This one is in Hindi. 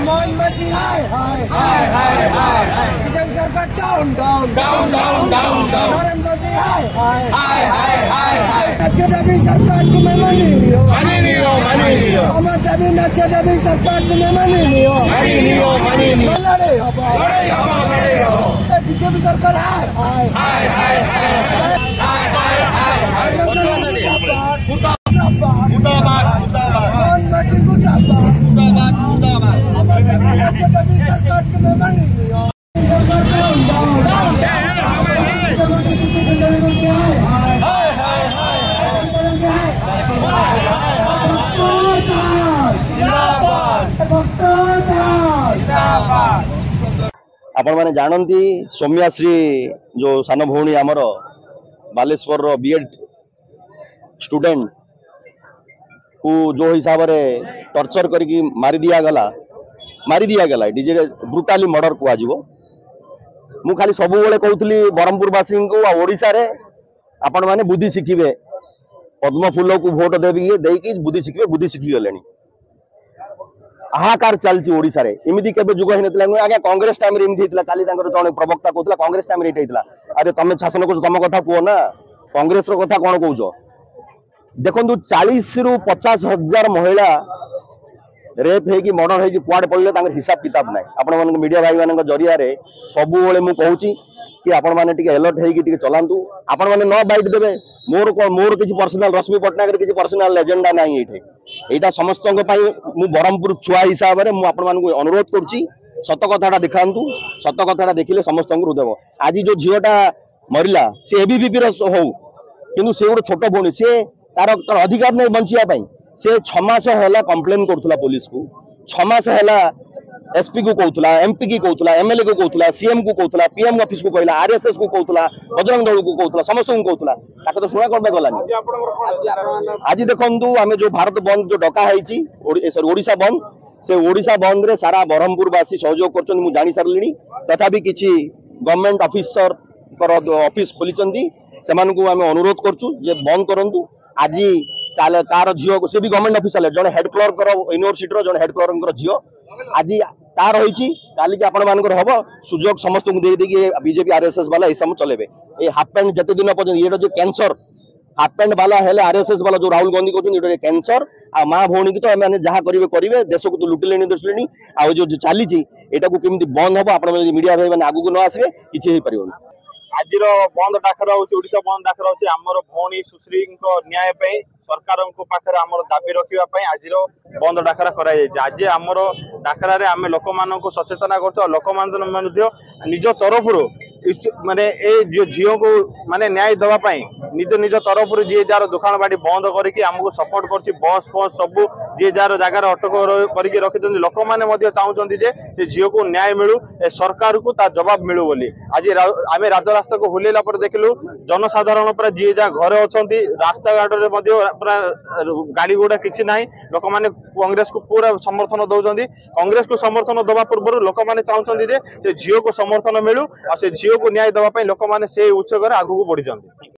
मोहन मांझी हाय बीजेपी सरकार डाउन नरेंद्र मोदी हाय नक्शेदारी सरकार तुम्हें मानी नहीं हो ममता भी नक्शेदारी सरकार तुम्हें मानी नहीं हो लड़े बीजेपी सरकार हाय मोहन मांझी मुर्दाबाद नक्शेदारी सरकार तुम्हें मानी नहीं हो सरकार आपण मैंने जानती सौम्याश्री जो सान भौणी आमर बालेश्वर बीएड स्टूडेंट को जो हिसाब से टर्चर करके मारी दिया गला डीजे ब्रुटाली मर्डर कह मु खाली सब बेले कहूली ब्रह्मपुरवासी को ओडिशा रे आपण मैंने बुद्धि शिखिबे पद्म फूल को भोट देकी बुद्धि शिखिबे बुद्धि शिखी गले हाहाकार चलती ओडिशा रे इमिदी केबे जुग हिन आगे कांग्रेस टाइम रे इमिदी काली जने प्रवक्ता कहला कांग्रेस टाइम रे अरे तमे शासन कर तुम कथा कह ना कांग्रेस रो कथा कौन कौच देखु 40 रु 50 हजार महिला रेप होगी मर्डर होगी कुआड़े पड़े हिसाब किताब ना आपण मान मीडिया भाई मान जरिया सब मुझे कि आपण मैंने अलर्ट होगी चलांतु आपण मैंने न बाइट देवे मोर किसी पर्सनाल रश्मि पट्टनायक किसी पर्सनाल एजेंडा ना यहाँ समस्त मु ब्रह्मपुर छुआ हिसाब से मुझे अनुरोध करुच्ची सत कथा दिखातु सत कथा देखिले समस्त हृदय आज जो झीटा मरला सी एबीवीपी हो कि सी गोटे छोट भौणी सी तार अधिकार नहीं बचाई से 6 मास है कंप्लेन करूला पुलिस को 6 मास है एसपी को कहूला एमपी की कहूला एमएलए को कहूला सीएम को कहूला पीएम ऑफिस को कहला आरएसएस को कहूला बजरंग दल को कहूला समस्त को कहूला तो शुणा करते गलानी आज देखु आम जो भारत बंद जो डका ओडिशा बंद से ओडिशा बंद रे सारा ब्रह्मपुरवासी सहयोग कर जानी सारे तथापि किसी गवर्नमेंट ऑफिसर ऑफिस खोली से अनुरोध करूँ बंद करूँ आज कार झील से भी गवर्नमेंट ऑफिसर जड़े हेड क्लर्क यूनिवर्सिटी जड़े हेड क्लर्क झील आज तार रही काली आपण मानकर हम सुजोग समस्त को बीजेपी आरएसएस वाला ये समय चलेबे ये हाफ पैंट जिते दिन पर्यटन ये जो कैंसर हाफ पैंट वाला है आरएसएस वाला जो राहुल गांधी कहते कैंसर आ माँ भौणी की तो मैंने जहाँ करेंगे देश को तो लुटिले दर्शिले आ जो चली यहाँ को केमी बंद हम आप मीडिया भाई मैंने आगू न आसवे किसी हो पार आज बंद डाकर ओडिशा बंद डाकर आमर भौणी सुश्री न्याय सरकार पाखे आम दाबी रखापी आज बंद डाकरा आज आमर डाकरा आम लोक मान सचेतन कर लोक निज तरफ माने जो झील को माने न्याय दवापाई निज तरफ जी जार दुकान बाड़ी बंद करके आमको सपोर्ट कर बस फस सब जी जार जगार अटक करके रखी लोक मैंने चाहते से झील को न्याय मिलू सरकार को ता जवाब मिलू बोली आज आम राजरास्ता को हुलेला देखलु जनसाधारण पूरा जी जहाँ घरे अच्छा रास्ता घाट पूरा गाड़ी गुड़ा किसी ना लोक मैंने कांग्रेस को पूरा समर्थन दौरान कांग्रेस को समर्थन दवा पूर्व लोक मैंने चाहते से झील को समर्थन मिलू आ से झील को न्याय दवाई लोक मैंने से उत्सव आगू बढ़ी।